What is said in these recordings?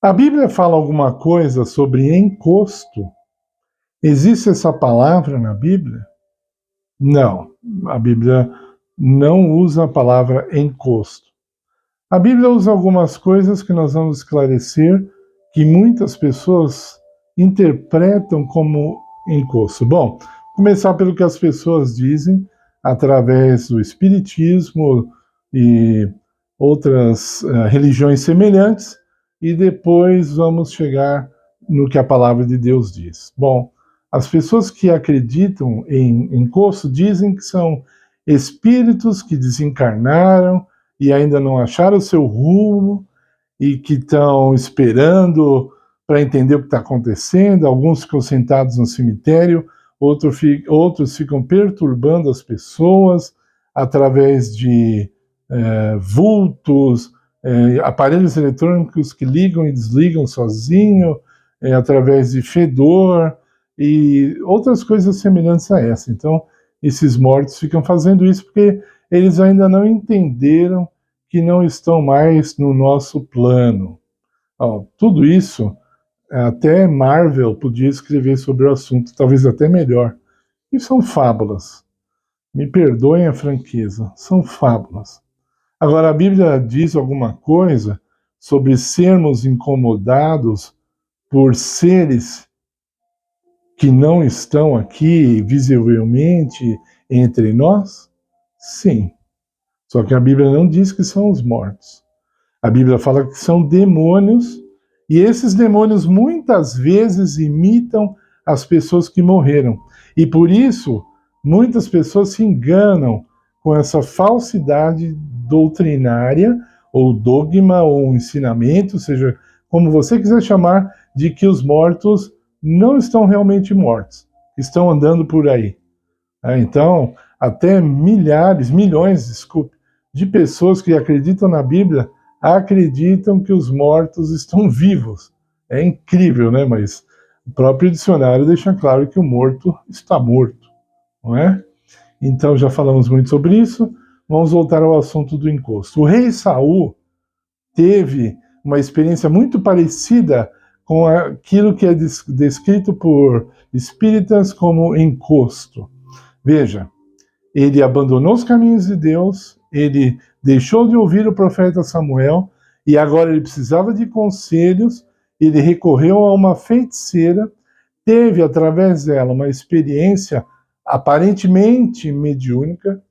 A Bíblia fala alguma coisa sobre encosto? Existe essa palavra na Bíblia? Não, a Bíblia não usa a palavra encosto. A Bíblia usa algumas coisas que nós vamos esclarecer que muitas pessoas interpretam como encosto. Bom, começar pelo que as pessoas dizem através do Espiritismo e outras religiões semelhantes, e depois vamos chegar no que a palavra de Deus diz. Bom, as pessoas que acreditam em encosto dizem que são espíritos que desencarnaram e ainda não acharam o seu rumo e que estão esperando para entender o que está acontecendo. Alguns ficam sentados no cemitério, outros ficam perturbando as pessoas através de vultos, aparelhos eletrônicos que ligam e desligam sozinho, através de fedor e outras coisas semelhantes a essa. Então, esses mortos ficam fazendo isso porque eles ainda não entenderam que não estão mais no nosso plano. Tudo isso, até Marvel podia escrever sobre o assunto, talvez até melhor. E são fábulas. Me perdoem a franqueza, são fábulas. Agora, a Bíblia diz alguma coisa sobre sermos incomodados por seres que não estão aqui visivelmente entre nós? Sim. Só que a Bíblia não diz que são os mortos. A Bíblia fala que são demônios, e esses demônios muitas vezes imitam as pessoas que morreram. E por isso, muitas pessoas se enganam com essa falsidade doutrinária, ou dogma, ou ensinamento, seja como você quiser chamar, de que os mortos não estão realmente mortos, estão andando por aí. Então, até milhões, de pessoas que acreditam na Bíblia acreditam que os mortos estão vivos. É incrível, né? Mas o próprio dicionário deixa claro que o morto está morto, não é? Então, já falamos muito sobre isso. Vamos voltar ao assunto do encosto. O rei Saul teve uma experiência muito parecida com aquilo que é descrito por espíritas como encosto. Veja, ele abandonou os caminhos de Deus, ele deixou de ouvir o profeta Samuel, e agora ele precisava de conselhos, ele recorreu a uma feiticeira, teve através dela uma experiência aparentemente mediúnica,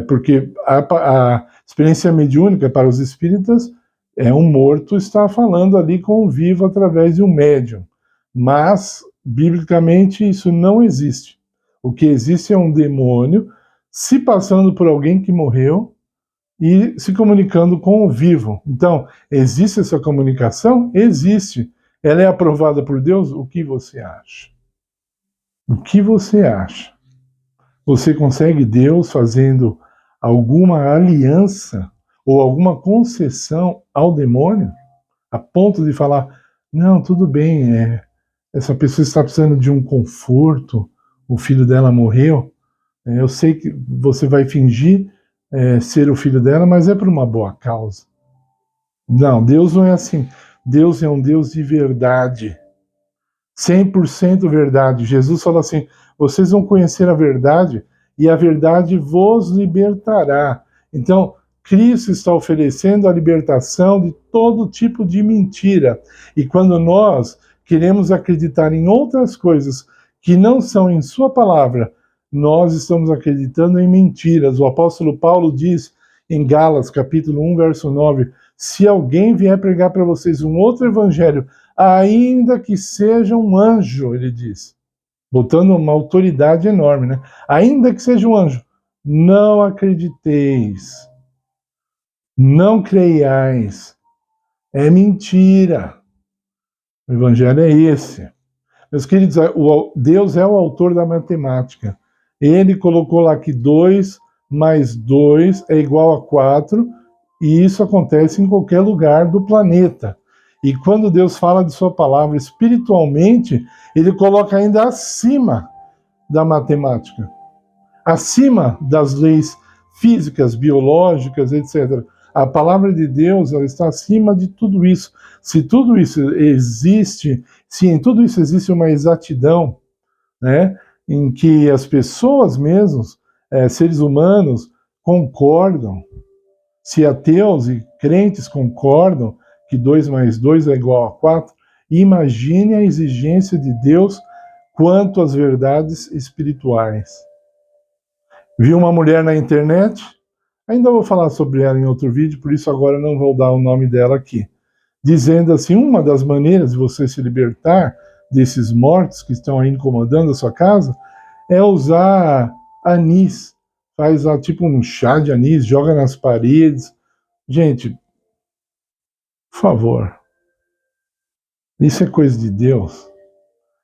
porque a experiência mediúnica para os espíritas é um morto estar falando ali com o vivo através de um médium, mas biblicamente isso não existe. O que existe é um demônio se passando por alguém que morreu e se comunicando com o vivo. Então, existe essa comunicação? Existe. Ela é aprovada por Deus? O que você acha? O que você acha? Você consegue Deus fazendo alguma aliança ou alguma concessão ao demônio, a ponto de falar, não, tudo bem, essa pessoa está precisando de um conforto, o filho dela morreu, eu sei que você vai fingir ser o filho dela, mas é por uma boa causa. Não, Deus não é assim. Deus é um Deus de verdade. 100% verdade. Jesus fala assim, vocês vão conhecer a verdade e a verdade vos libertará. Então, Cristo está oferecendo a libertação de todo tipo de mentira. E quando nós queremos acreditar em outras coisas que não são em sua palavra, nós estamos acreditando em mentiras. O apóstolo Paulo diz em Gálatas, capítulo 1, verso 9, se alguém vier pregar para vocês um outro evangelho, ainda que seja um anjo, ele diz, botando uma autoridade enorme, né? Ainda que seja um anjo, não acrediteis, não creiais, é mentira. O evangelho é esse. Meus queridos, Deus é o autor da matemática. Ele colocou lá que 2 mais 2 é igual a 4, e isso acontece em qualquer lugar do planeta. E quando Deus fala de sua palavra espiritualmente, ele coloca ainda acima da matemática, acima das leis físicas, biológicas, etc. A palavra de Deus, ela está acima de tudo isso. Se tudo isso existe, se em tudo isso existe uma exatidão, né, em que as pessoas mesmos, seres humanos, concordam, se ateus e crentes concordam que 2 mais 2 é igual a 4, imagine a exigência de Deus quanto às verdades espirituais. Vi uma mulher na internet, ainda vou falar sobre ela em outro vídeo, por isso agora não vou dar o nome dela aqui, dizendo assim, uma das maneiras de você se libertar desses mortos que estão aí incomodando a sua casa é usar anis. Faz tipo um chá de anis, joga nas paredes. Gente, por favor, isso é coisa de Deus.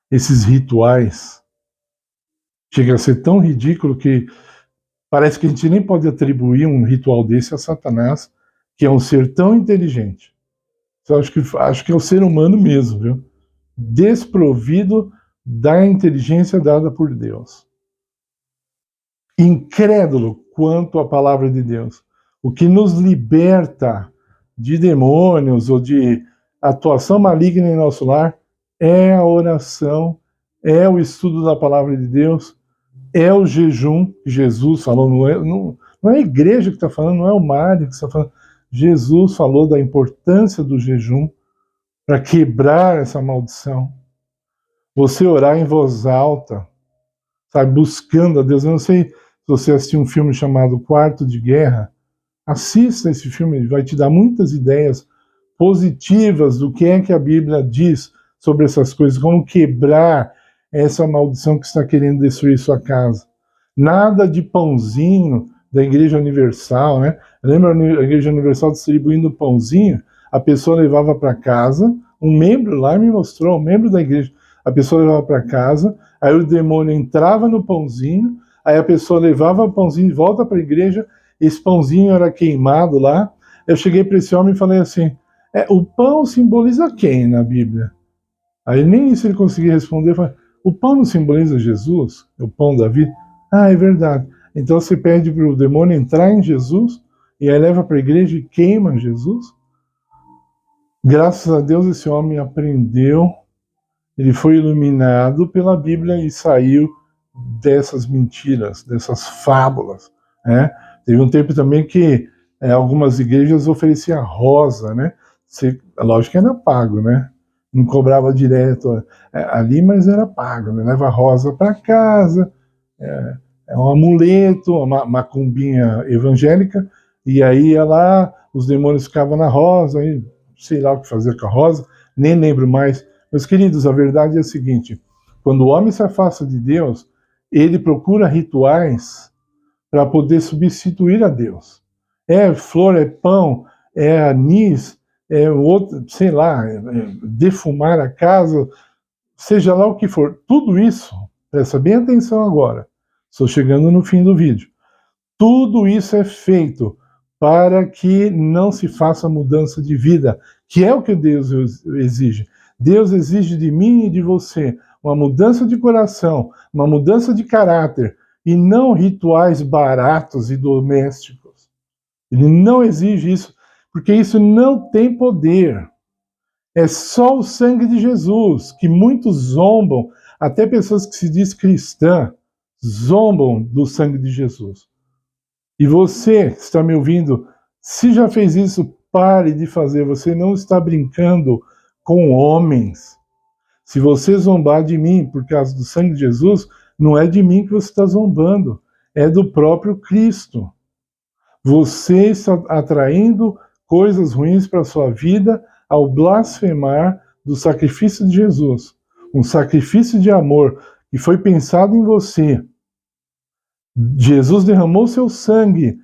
Esses rituais chega a ser tão ridículo que parece que a gente nem pode atribuir um ritual desse a Satanás, que é um ser tão inteligente. Eu acho que é o ser humano mesmo, viu? Desprovido da inteligência dada por Deus. Incrédulo quanto à palavra de Deus. O que nos liberta de demônios ou de atuação maligna em nosso lar é a oração, é o estudo da palavra de Deus, é o jejum que Jesus falou. Não é a igreja que está falando, não é o Mário que está falando. Jesus falou da importância do jejum para quebrar essa maldição. Você orar em voz alta, sabe, buscando a Deus. Eu não sei se você assistiu um filme chamado Quarto de Guerra. Assista esse filme, ele vai te dar muitas ideias positivas do que é que a Bíblia diz sobre essas coisas, como quebrar essa maldição que está querendo destruir sua casa. Nada de pãozinho da Igreja Universal, né? Lembra a Igreja Universal distribuindo pãozinho? A pessoa levava para casa, um membro lá me mostrou, um membro da igreja, a pessoa levava para casa, aí o demônio entrava no pãozinho, aí a pessoa levava o pãozinho de volta para a igreja, esse pãozinho era queimado lá. Eu cheguei para esse homem e falei assim, o pão simboliza quem na Bíblia? Aí nem isso ele conseguia responder. Eu falei, o pão não simboliza Jesus? O pão da vida? Ah, é verdade. Então você pede para o demônio entrar em Jesus, e aí leva para a igreja e queima Jesus? Graças a Deus esse homem aprendeu, ele foi iluminado pela Bíblia e saiu dessas mentiras, dessas fábulas, né? Teve um tempo também que algumas igrejas ofereciam rosa, né? Lógico que era pago, né? Não cobrava direto ali, mas era pago, né? Leva rosa para casa, é um amuleto, uma macumbinha evangélica, e aí ia lá, os demônios ficavam na rosa, aí sei lá o que fazer com a rosa, nem lembro mais. Meus queridos, a verdade é a seguinte, quando o homem se afasta de Deus, ele procura rituais para poder substituir a Deus. É flor, é pão, é anis, é outro, sei lá, defumar a casa, seja lá o que for. Tudo isso, presta bem atenção agora, estou chegando no fim do vídeo. Tudo isso é feito para que não se faça mudança de vida, que é o que Deus exige. Deus exige de mim e de você uma mudança de coração, uma mudança de caráter, e não rituais baratos e domésticos. Ele não exige isso, porque isso não tem poder. É só o sangue de Jesus, que muitos zombam, até pessoas que se diz cristã, zombam do sangue de Jesus. E você que está me ouvindo, se já fez isso, pare de fazer. Você não está brincando com homens. Se você zombar de mim por causa do sangue de Jesus, não é de mim que você está zombando, é do próprio Cristo. Você está atraindo coisas ruins para a sua vida ao blasfemar do sacrifício de Jesus. Um sacrifício de amor que foi pensado em você. Jesus derramou seu sangue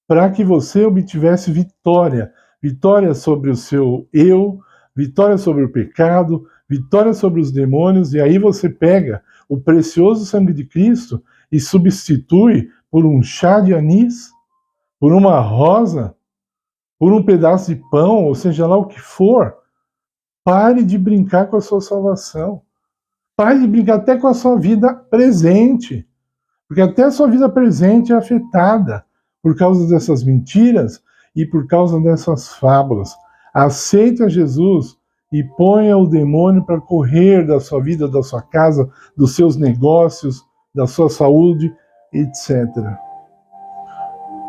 para que você obtivesse vitória. Vitória sobre o seu eu, vitória sobre o pecado, vitória sobre os demônios, e aí você pega o precioso sangue de Cristo e substitui por um chá de anis, por uma rosa, por um pedaço de pão, ou seja lá o que for. Pare de brincar com a sua salvação. Pare de brincar até com a sua vida presente. Porque até a sua vida presente é afetada por causa dessas mentiras e por causa dessas fábulas. Aceita Jesus e ponha o demônio para correr da sua vida, da sua casa, dos seus negócios, da sua saúde, etc.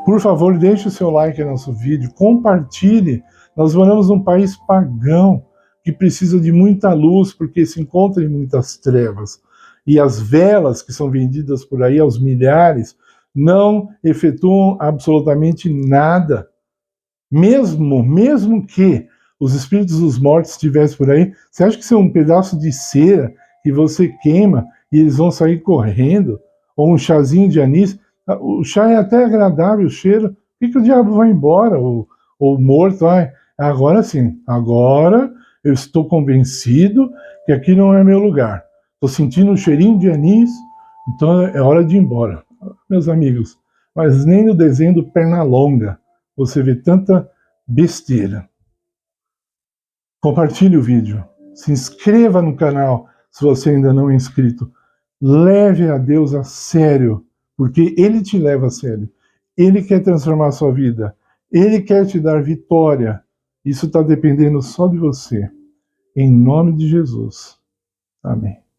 Por favor, deixe o seu like no nosso vídeo, compartilhe. Nós moramos num país pagão que precisa de muita luz porque se encontra em muitas trevas. E as velas que são vendidas por aí aos milhares não efetuam absolutamente nada. Mesmo que os espíritos dos mortos estivessem por aí, você acha que isso é um pedaço de cera que você queima e eles vão sair correndo? Ou um chazinho de anis? O chá é até agradável, o cheiro. Por que o diabo vai embora? O morto vai. Agora sim, agora eu estou convencido que aqui não é meu lugar. Estou sentindo um cheirinho de anis, então é hora de ir embora. Meus amigos, mas nem no desenho do Pernalonga você vê tanta besteira. Compartilhe o vídeo. Se inscreva no canal se você ainda não é inscrito. Leve a Deus a sério, porque Ele te leva a sério. Ele quer transformar a sua vida. Ele quer te dar vitória. Isso está dependendo só de você. Em nome de Jesus. Amém.